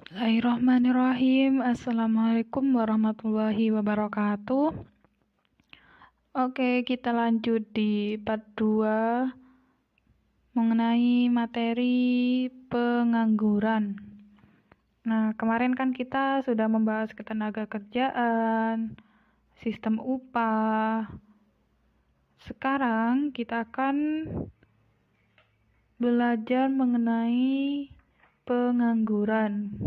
Bismillahirrahmanirrahim. Assalamualaikum warahmatullahi wabarakatuh. Oke, kita lanjut di part 2 mengenai materi pengangguran. Nah, kemarin kan kita sudah membahas ketenagakerjaan, sistem upah. Sekarang kita akan belajar mengenai pengangguran.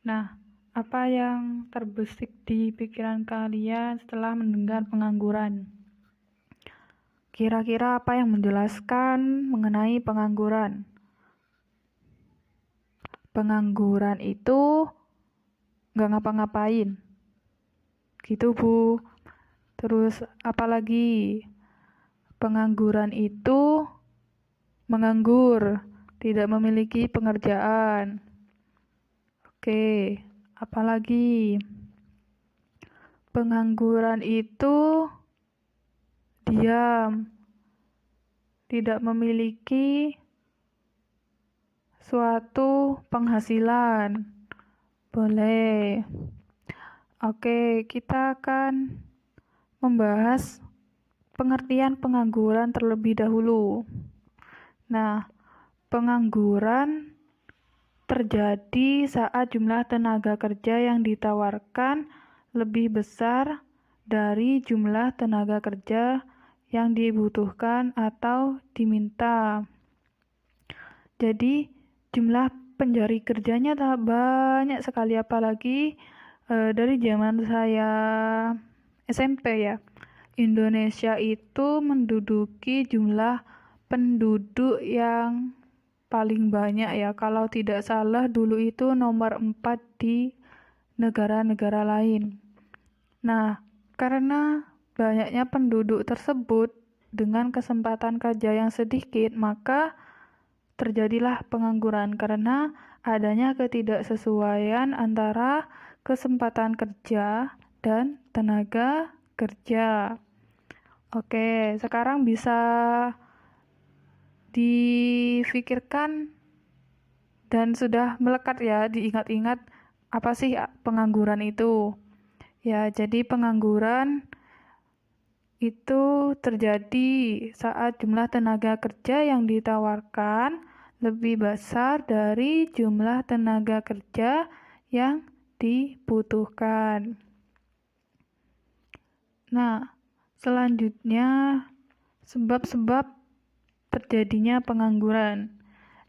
Nah, apa yang terbesit di pikiran kalian setelah mendengar pengangguran? Kira-kira apa yang menjelaskan mengenai pengangguran? Pengangguran itu nggak ngapa-ngapain. Gitu, Bu. Terus apa lagi? Pengangguran itu menganggur, tidak memiliki pekerjaan. Oke, apalagi? Pengangguran itu diam, tidak memiliki suatu penghasilan. Boleh. Oke, kita akan membahas pengertian pengangguran terlebih dahulu. Nah, pengangguran terjadi saat jumlah tenaga kerja yang ditawarkan lebih besar dari jumlah tenaga kerja yang dibutuhkan atau diminta. Jadi, jumlah pencari kerjanya tak banyak sekali, apalagi dari zaman saya SMP ya. Indonesia itu menduduki jumlah penduduk yang paling banyak ya, kalau tidak salah dulu itu nomor 4 di negara-negara lain. Nah, karena banyaknya penduduk tersebut dengan kesempatan kerja yang sedikit, maka terjadilah pengangguran karena adanya ketidaksesuaian antara kesempatan kerja dan tenaga kerja. Oke, sekarang bisa difikirkan dan sudah melekat ya, diingat-ingat apa sih pengangguran itu. Ya, jadi pengangguran itu terjadi saat jumlah tenaga kerja yang ditawarkan lebih besar dari jumlah tenaga kerja yang dibutuhkan. Nah, selanjutnya sebab-sebab terjadinya pengangguran.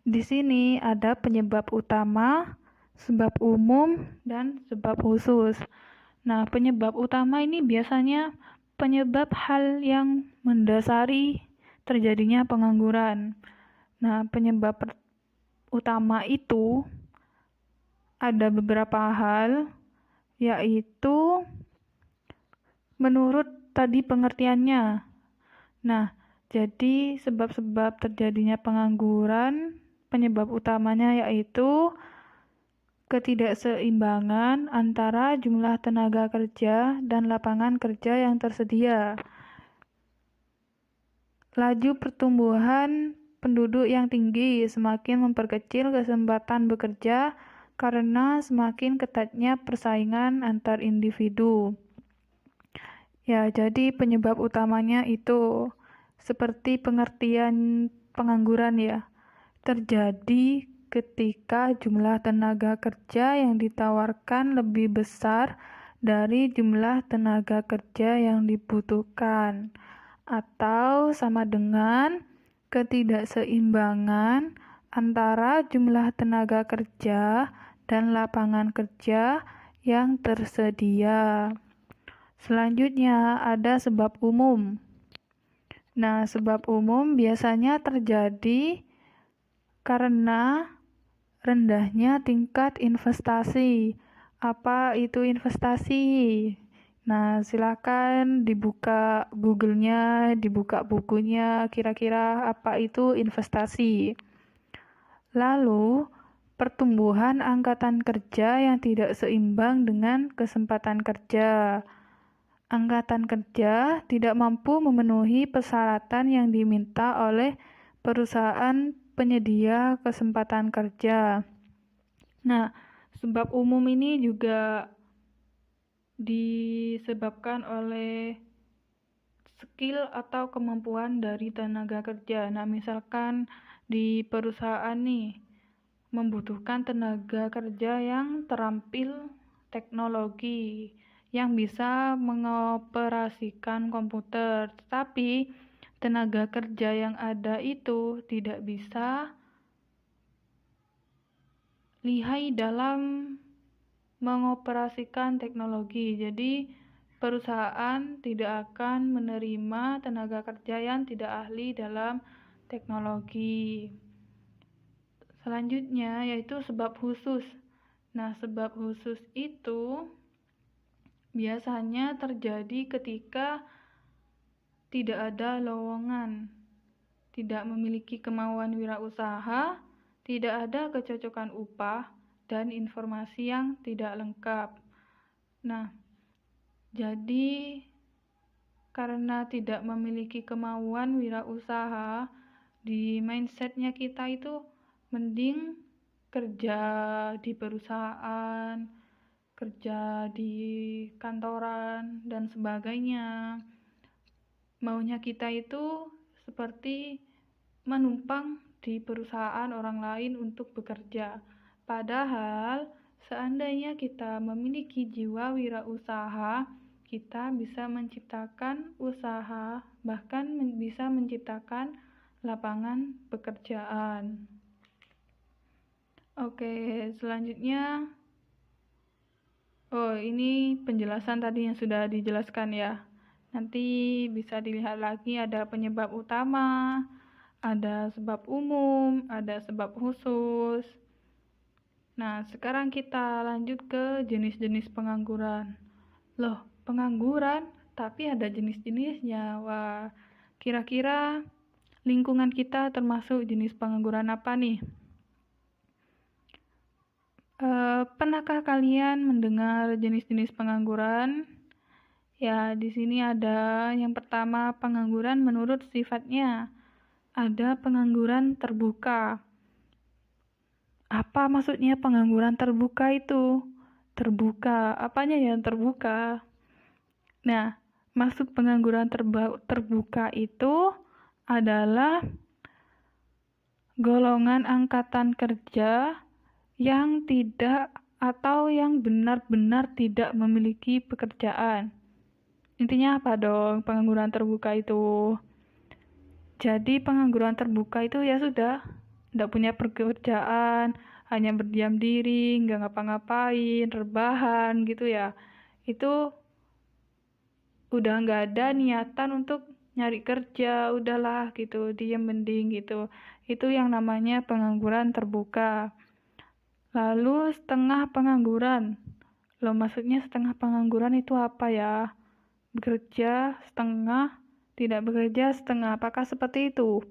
Di sini ada penyebab utama, sebab umum, dan sebab khusus. Nah, penyebab utama ini biasanya penyebab hal yang mendasari terjadinya pengangguran. Nah, penyebab utama itu ada beberapa hal, yaitu menurut tadi pengertiannya. Nah, jadi sebab-sebab terjadinya pengangguran, penyebab utamanya yaitu ketidakseimbangan antara jumlah tenaga kerja dan lapangan kerja yang tersedia. Laju pertumbuhan penduduk yang tinggi semakin memperkecil kesempatan bekerja karena semakin ketatnya persaingan antar individu. Ya, jadi penyebab utamanya itu seperti pengertian pengangguran ya, terjadi ketika jumlah tenaga kerja yang ditawarkan lebih besar dari jumlah tenaga kerja yang dibutuhkan, atau sama dengan ketidakseimbangan antara jumlah tenaga kerja dan lapangan kerja yang tersedia. Selanjutnya ada sebab umum. Nah, sebab umum biasanya terjadi karena rendahnya tingkat investasi. Apa itu investasi? Nah, silakan dibuka Google-nya, dibuka bukunya, kira-kira apa itu investasi. Lalu, pertumbuhan angkatan kerja yang tidak seimbang dengan kesempatan kerja. Angkatan kerja tidak mampu memenuhi persyaratan yang diminta oleh perusahaan penyedia kesempatan kerja. Nah, Sebab umum ini juga disebabkan oleh skill atau kemampuan dari tenaga kerja. Nah, misalkan di perusahaan nih membutuhkan tenaga kerja yang terampil teknologi, yang bisa mengoperasikan komputer, tetapi tenaga kerja yang ada itu tidak bisa lihai dalam mengoperasikan teknologi. Jadi perusahaan tidak akan menerima tenaga kerja yang tidak ahli dalam teknologi. Selanjutnya yaitu sebab khusus. Nah, sebab khusus itu biasanya terjadi ketika tidak ada lowongan, tidak memiliki kemauan wirausaha, tidak ada kecocokan upah, dan informasi yang tidak lengkap. Nah, jadi karena tidak memiliki kemauan wirausaha, di mindsetnya kita itu mending kerja di perusahaan, kerja di kantoran, dan sebagainya. Maunya kita itu seperti menumpang di perusahaan orang lain untuk bekerja. Padahal seandainya kita memiliki jiwa wirausaha, kita bisa menciptakan usaha, bahkan bisa menciptakan lapangan pekerjaan. Oke, selanjutnya, ini penjelasan tadi yang sudah dijelaskan ya. Nanti bisa dilihat lagi ada penyebab utama, ada sebab umum, ada sebab khusus. Nah, sekarang kita lanjut ke jenis-jenis pengangguran. Loh, pengangguran? Tapi ada jenis-jenisnya. Wah, kira-kira lingkungan kita termasuk jenis pengangguran apa nih? Pernahkah kalian mendengar jenis-jenis pengangguran? Ya, di sini ada yang pertama pengangguran menurut sifatnya. Ada pengangguran terbuka. Apa maksudnya pengangguran terbuka itu? Terbuka, apanya yang terbuka? Nah, maksud pengangguran terbuka itu adalah golongan angkatan kerja yang tidak atau yang benar-benar tidak memiliki pekerjaan. Intinya apa dong pengangguran terbuka itu? Jadi pengangguran terbuka itu ya sudah, tidak punya pekerjaan, hanya berdiam diri, nggak ngapa-ngapain, rebahan gitu ya. Itu udah nggak ada niatan untuk nyari kerja, udahlah gitu, diem mending gitu. Itu yang namanya pengangguran terbuka. Lalu setengah pengangguran. Loh, maksudnya setengah pengangguran itu apa ya? Bekerja setengah, tidak bekerja setengah. Apakah seperti itu?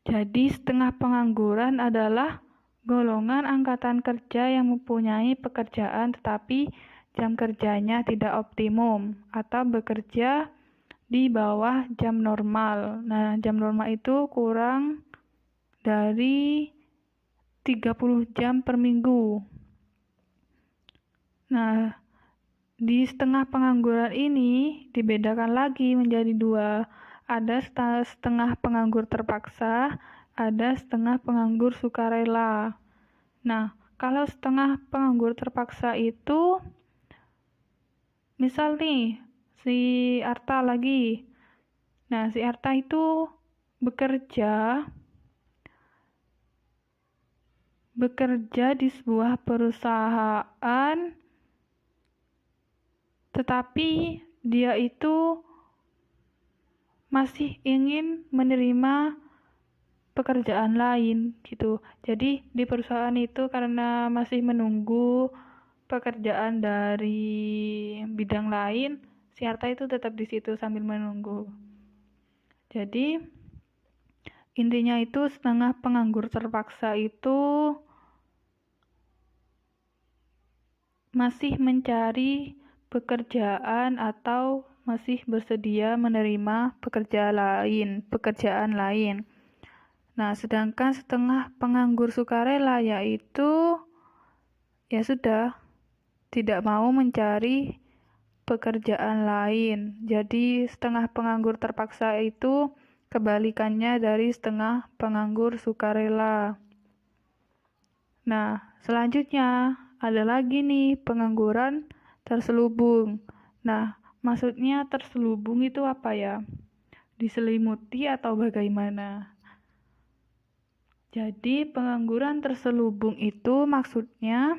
Jadi setengah pengangguran adalah golongan angkatan kerja yang mempunyai pekerjaan tetapi jam kerjanya tidak optimum atau bekerja di bawah jam normal. Nah, jam normal itu kurang dari 30 jam per minggu. Nah, di setengah pengangguran ini dibedakan lagi menjadi dua. Ada setengah penganggur terpaksa, ada setengah penganggur sukarela. Nah, kalau setengah penganggur terpaksa itu, misal nih, si Arta lagi. Nah, si Arta itu bekerja di sebuah perusahaan, tetapi dia itu masih ingin menerima pekerjaan lain gitu. Jadi di perusahaan itu karena masih menunggu pekerjaan dari bidang lain, si Arta itu tetap di situ sambil menunggu. Jadi intinya itu setengah penganggur terpaksa itu masih mencari pekerjaan atau masih bersedia menerima pekerjaan lain. Nah, sedangkan setengah penganggur sukarela yaitu ya sudah, tidak mau mencari pekerjaan lain. Jadi setengah penganggur terpaksa itu kebalikannya dari setengah penganggur sukarela. Nah, selanjutnya ada lagi nih pengangguran terselubung. Nah, maksudnya terselubung itu apa ya? Diselimuti atau bagaimana? Jadi pengangguran terselubung itu maksudnya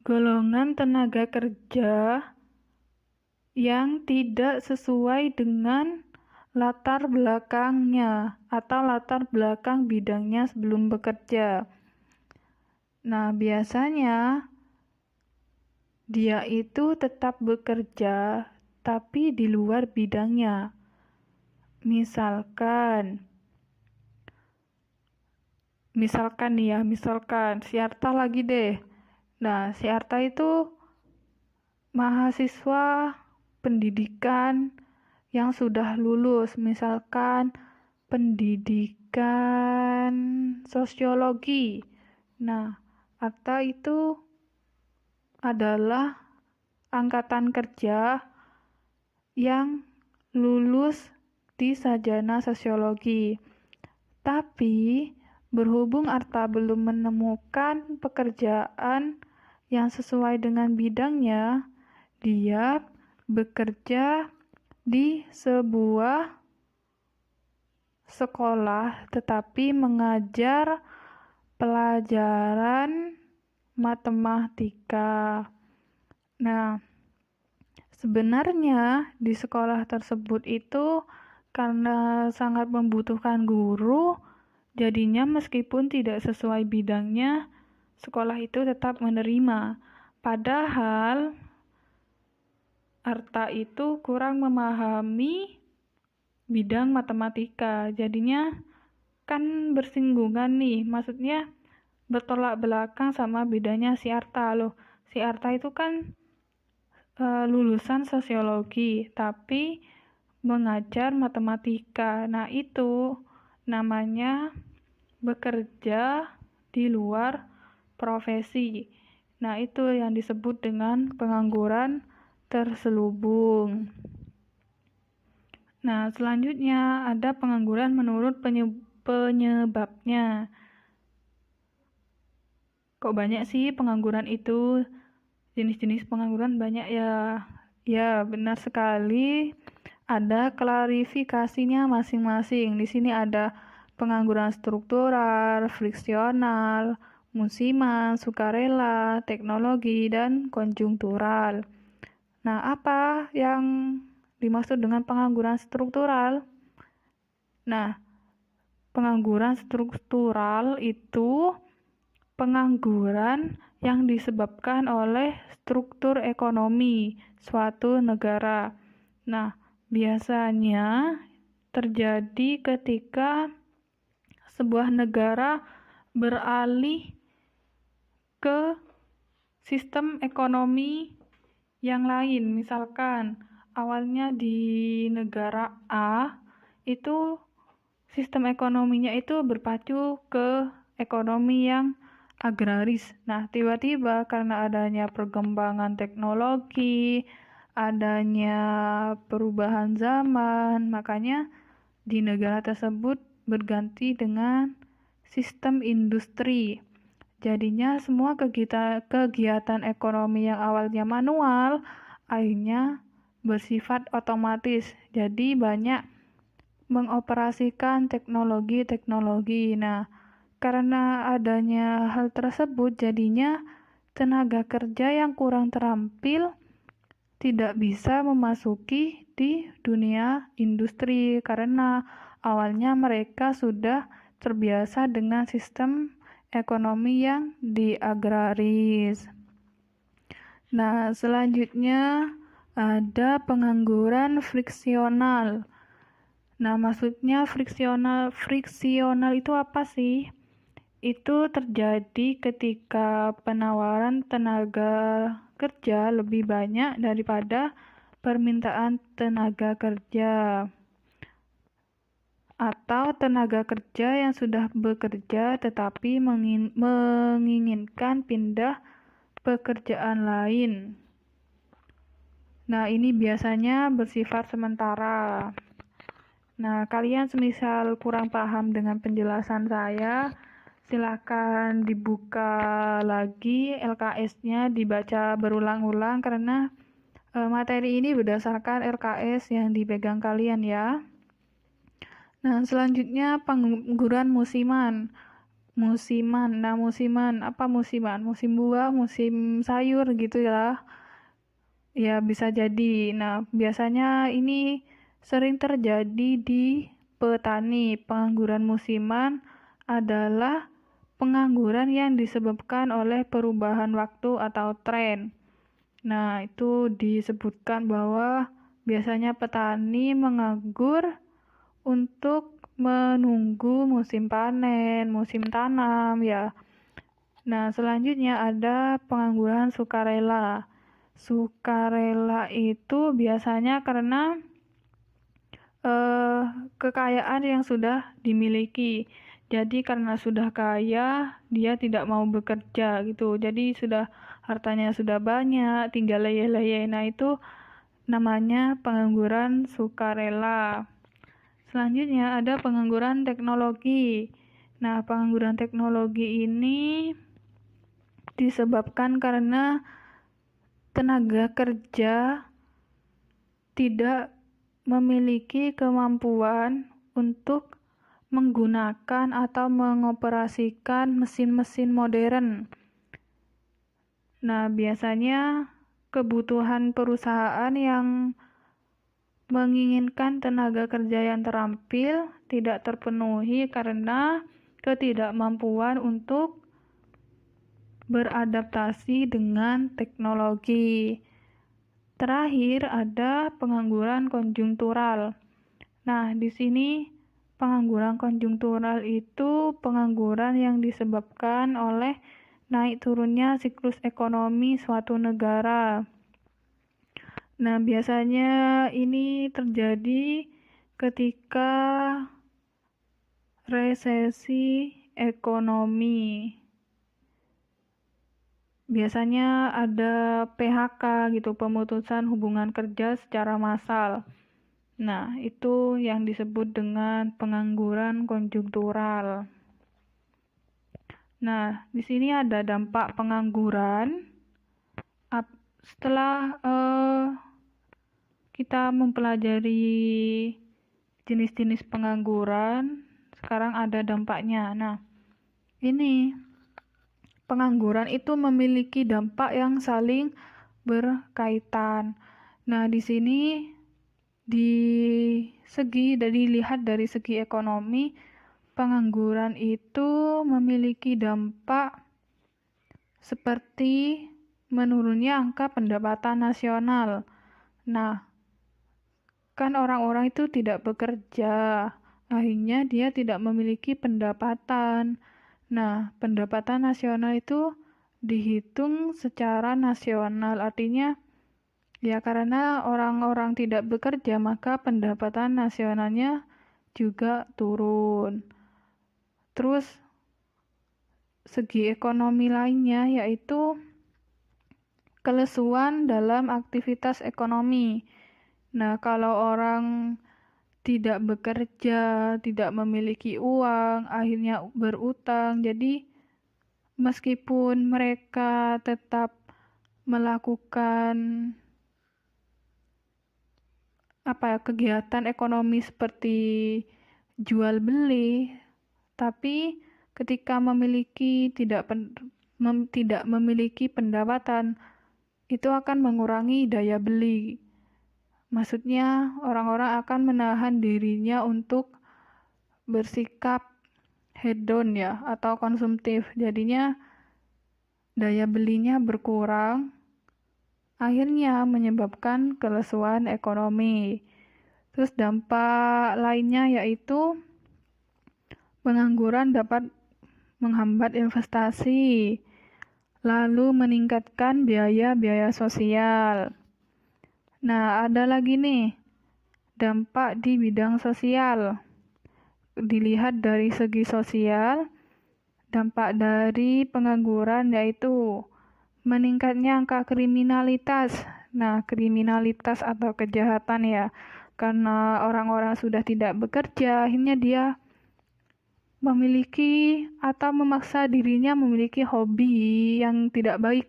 golongan tenaga kerja yang tidak sesuai dengan latar belakangnya atau latar belakang bidangnya sebelum bekerja. Nah, biasanya dia itu tetap bekerja tapi di luar bidangnya. Misalkan si Arta lagi deh. Nah, si Arta itu mahasiswa pendidikan yang sudah lulus, misalkan pendidikan sosiologi. Nah, Arta itu adalah angkatan kerja yang lulus di sarjana sosiologi. Tapi berhubung Arta belum menemukan pekerjaan yang sesuai dengan bidangnya, dia bekerja di sebuah sekolah tetapi mengajar pelajaran matematika. Nah, sebenarnya di sekolah tersebut itu karena sangat membutuhkan guru, jadinya meskipun tidak sesuai bidangnya, sekolah itu tetap menerima. Padahal Arta itu kurang memahami bidang matematika, jadinya kan bersinggungan nih, maksudnya bertolak belakang sama bedanya si Arta loh. Si Arta itu kan lulusan sosiologi, tapi mengajar matematika. Nah, itu namanya bekerja di luar profesi. Nah, itu yang disebut dengan pengangguran terselubung. Nah, selanjutnya ada pengangguran menurut penyebabnya. Kok banyak sih pengangguran itu? Jenis-jenis pengangguran banyak ya. Ya, benar sekali. Ada klarifikasinya masing-masing. Di sini ada pengangguran struktural, friksional, musiman, sukarela, teknologi, dan konjungtural. Nah, apa yang dimaksud dengan pengangguran struktural? Nah, pengangguran struktural itu pengangguran yang disebabkan oleh struktur ekonomi suatu negara. Nah, biasanya terjadi ketika sebuah negara beralih ke sistem ekonomi yang lain. Misalkan awalnya di negara A itu sistem ekonominya itu berpacu ke ekonomi yang agraris. Nah, tiba-tiba karena adanya perkembangan teknologi, adanya perubahan zaman, makanya di negara tersebut berganti dengan sistem industri. Jadinya semua kegiatan ekonomi yang awalnya manual akhirnya bersifat otomatis. Jadi banyak mengoperasikan teknologi-teknologi. Nah, karena adanya hal tersebut jadinya tenaga kerja yang kurang terampil tidak bisa memasuki di dunia industri karena awalnya mereka sudah terbiasa dengan sistem ekonomi yang di agraris. Nah, selanjutnya ada pengangguran friksional. Nah, maksudnya friksional itu apa sih? Itu terjadi ketika penawaran tenaga kerja lebih banyak daripada permintaan tenaga kerja. atau tenaga kerja yang sudah bekerja tetapi menginginkan pindah pekerjaan lain. Nah, ini biasanya bersifat sementara. Nah, kalian semisal kurang paham dengan penjelasan saya, silakan dibuka lagi LKS-nya, dibaca berulang-ulang karena materi ini berdasarkan LKS yang dipegang kalian ya. Nah, selanjutnya pengangguran musiman. Nah, musiman, apa musiman? Musim buah, musim sayur gitu ya. Ya, bisa jadi. Nah, biasanya ini sering terjadi di petani. Pengangguran musiman adalah pengangguran yang disebabkan oleh perubahan waktu atau tren. Nah, itu disebutkan bahwa biasanya petani menganggur untuk menunggu musim panen, musim tanam ya. Nah, selanjutnya ada pengangguran sukarela. Sukarela itu biasanya karena kekayaan yang sudah dimiliki. Jadi karena sudah kaya, dia tidak mau bekerja gitu. Jadi hartanya sudah banyak, tinggal leyeh-leyeh. Nah, itu namanya pengangguran sukarela. Selanjutnya ada pengangguran teknologi. Nah, pengangguran teknologi ini disebabkan karena tenaga kerja tidak memiliki kemampuan untuk menggunakan atau mengoperasikan mesin-mesin modern. Nah, biasanya kebutuhan perusahaan yang menginginkan tenaga kerja yang terampil tidak terpenuhi karena ketidakmampuan untuk beradaptasi dengan teknologi. Terakhir ada pengangguran konjungtural. Nah, di sini pengangguran konjungtural itu pengangguran yang disebabkan oleh naik turunnya siklus ekonomi suatu negara. Nah, biasanya ini terjadi ketika resesi ekonomi. Biasanya ada PHK gitu, pemutusan hubungan kerja secara massal. Nah, itu yang disebut dengan pengangguran konjungtural. Nah, di sini ada dampak pengangguran. Setelah kita mempelajari jenis-jenis pengangguran, sekarang ada dampaknya. Nah, ini pengangguran itu memiliki dampak yang saling berkaitan. Nah, di sini dilihat dari segi ekonomi, pengangguran itu memiliki dampak seperti menurunnya angka pendapatan nasional. Nah, kan orang-orang itu tidak bekerja, akhirnya dia tidak memiliki pendapatan. Nah, pendapatan nasional itu dihitung secara nasional, artinya ya karena orang-orang tidak bekerja maka pendapatan nasionalnya juga turun. Terus segi ekonomi lainnya yaitu kelesuan dalam aktivitas ekonomi. Nah, kalau orang tidak bekerja, tidak memiliki uang, akhirnya berutang. Jadi, meskipun mereka tetap melakukan kegiatan ekonomi seperti jual beli, tapi ketika tidak memiliki pendapatan, itu akan mengurangi daya beli. Maksudnya orang-orang akan menahan dirinya untuk bersikap hedon ya atau konsumtif. Jadinya daya belinya berkurang, akhirnya menyebabkan kelesuan ekonomi. Terus dampak lainnya yaitu pengangguran dapat menghambat investasi, lalu meningkatkan biaya-biaya sosial. Nah, ada lagi nih, dampak di bidang sosial. dilihat dari segi sosial, dampak dari pengangguran yaitu meningkatnya angka kriminalitas. Nah, kriminalitas atau kejahatan ya, karena orang-orang sudah tidak bekerja, akhirnya dia memiliki atau memaksa dirinya memiliki hobi yang tidak baik,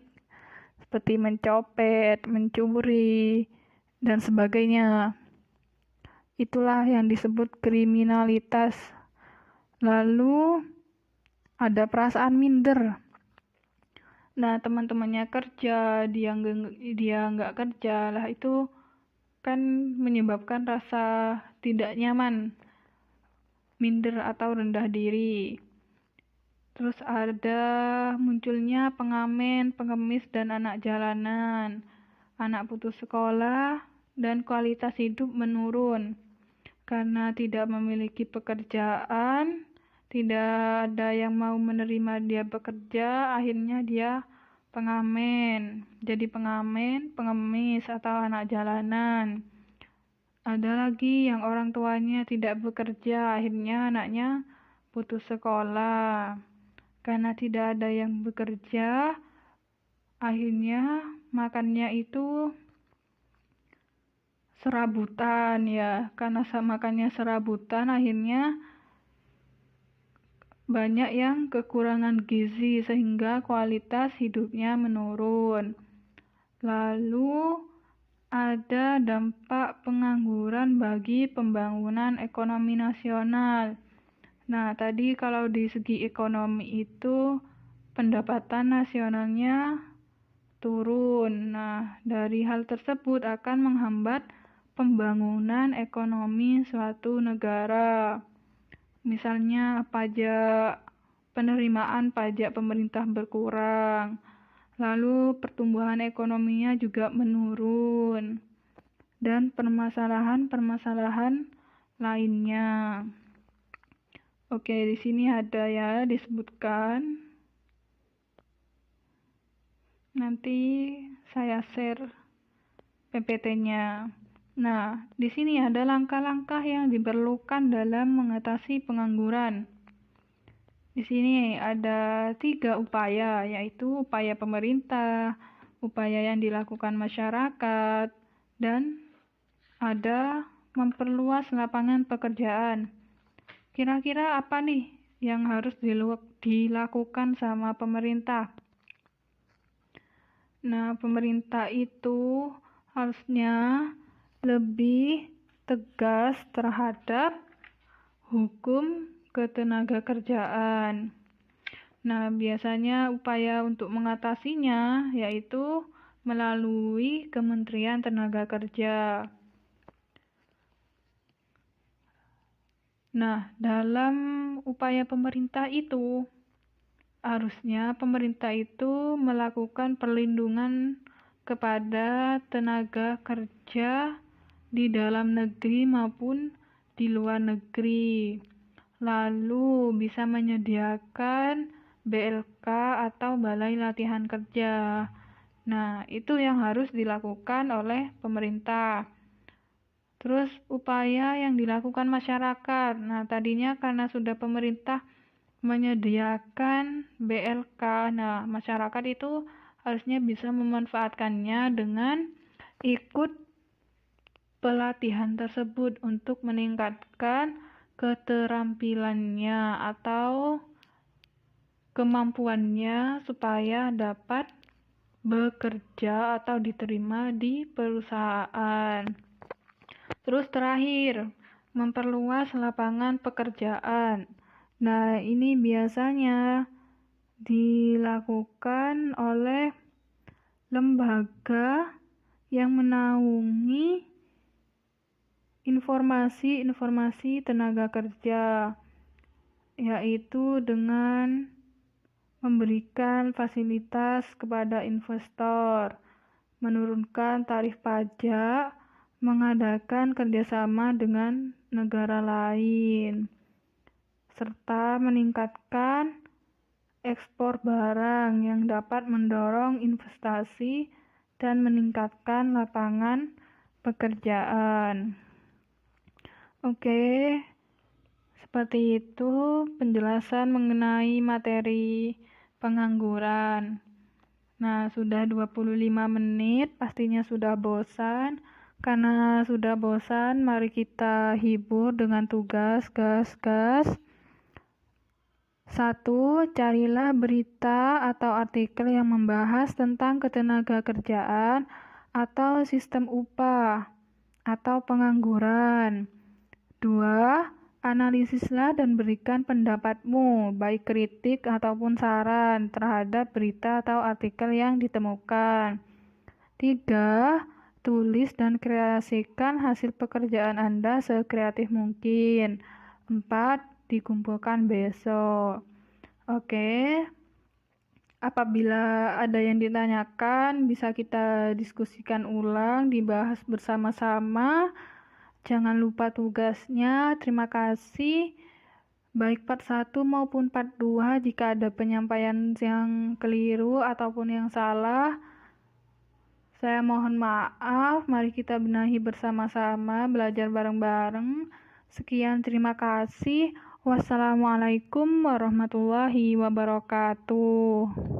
seperti mencopet, mencuri, dan sebagainya. Itulah yang disebut kriminalitas. Lalu ada perasaan minder. Nah, teman-temannya kerja, dia nggak kerja, lah itu kan menyebabkan rasa tidak nyaman, minder atau rendah diri. Terus ada munculnya pengamen, pengemis, dan anak jalanan. Anak putus sekolah dan kualitas hidup menurun. Karena tidak memiliki pekerjaan, tidak ada yang mau menerima dia bekerja, akhirnya dia pengamen. Jadi pengamen, pengemis, atau anak jalanan. Ada lagi yang orang tuanya tidak bekerja, akhirnya anaknya putus sekolah. Karena tidak ada yang bekerja, akhirnya makannya itu serabutan ya. Karena makannya serabutan, akhirnya banyak yang kekurangan gizi sehingga kualitas hidupnya menurun. Lalu ada dampak pengangguran bagi pembangunan ekonomi nasional. Nah, tadi kalau di segi ekonomi itu pendapatan nasionalnya turun. Nah, dari hal tersebut akan menghambat pembangunan ekonomi suatu negara. Misalnya penerimaan pajak pemerintah berkurang. Lalu pertumbuhan ekonominya juga menurun. Dan permasalahan-permasalahan lainnya. Oke, di sini ada ya disebutkan. Nanti saya share PPT-nya. Nah, di sini ada langkah-langkah yang diperlukan dalam mengatasi pengangguran. Di sini ada 3 upaya, yaitu upaya pemerintah, upaya yang dilakukan masyarakat, dan ada memperluas lapangan pekerjaan. Kira-kira apa nih yang harus dilakukan sama pemerintah? Nah, pemerintah itu harusnya lebih tegas terhadap hukum ketenagakerjaan. Nah, biasanya upaya untuk mengatasinya yaitu melalui Kementerian Tenaga Kerja. Nah, dalam upaya pemerintah itu, harusnya pemerintah itu melakukan perlindungan kepada tenaga kerja di dalam negeri maupun di luar negeri. Lalu bisa menyediakan BLK atau Balai Latihan Kerja. Nah, itu yang harus dilakukan oleh pemerintah. Terus upaya yang dilakukan masyarakat. Nah, tadinya karena sudah pemerintah menyediakan BLK, nah masyarakat itu harusnya bisa memanfaatkannya dengan ikut pelatihan tersebut untuk meningkatkan keterampilannya atau kemampuannya supaya dapat bekerja atau diterima di perusahaan. Terus terakhir, memperluas lapangan pekerjaan. Nah, ini biasanya dilakukan oleh lembaga yang menaungi informasi tenaga kerja, yaitu dengan memberikan fasilitas kepada investor, menurunkan tarif pajak, mengadakan kerjasama dengan negara lain, serta meningkatkan ekspor barang yang dapat mendorong investasi dan meningkatkan lapangan pekerjaan. Oke, Seperti itu penjelasan mengenai materi pengangguran. Nah, sudah 25 menit, pastinya sudah bosan. Karena sudah bosan, mari kita hibur dengan tugas gas. 1. Carilah berita atau artikel yang membahas tentang ketenagakerjaan atau sistem upah atau pengangguran. 2. Analisislah dan berikan pendapatmu, baik kritik ataupun saran terhadap berita atau artikel yang ditemukan. 3. Tulis dan kreasikan hasil pekerjaan Anda sekreatif mungkin. 4. Dikumpulkan besok. Oke. Apabila ada yang ditanyakan, bisa kita diskusikan ulang, dibahas bersama-sama. Jangan lupa tugasnya. Terima kasih. Baik part 1 maupun part 2, jika ada penyampaian yang keliru ataupun yang salah, saya mohon maaf. Mari kita benahi bersama-sama, belajar bareng-bareng. Sekian, terima kasih. Wassalamualaikum warahmatullahi wabarakatuh.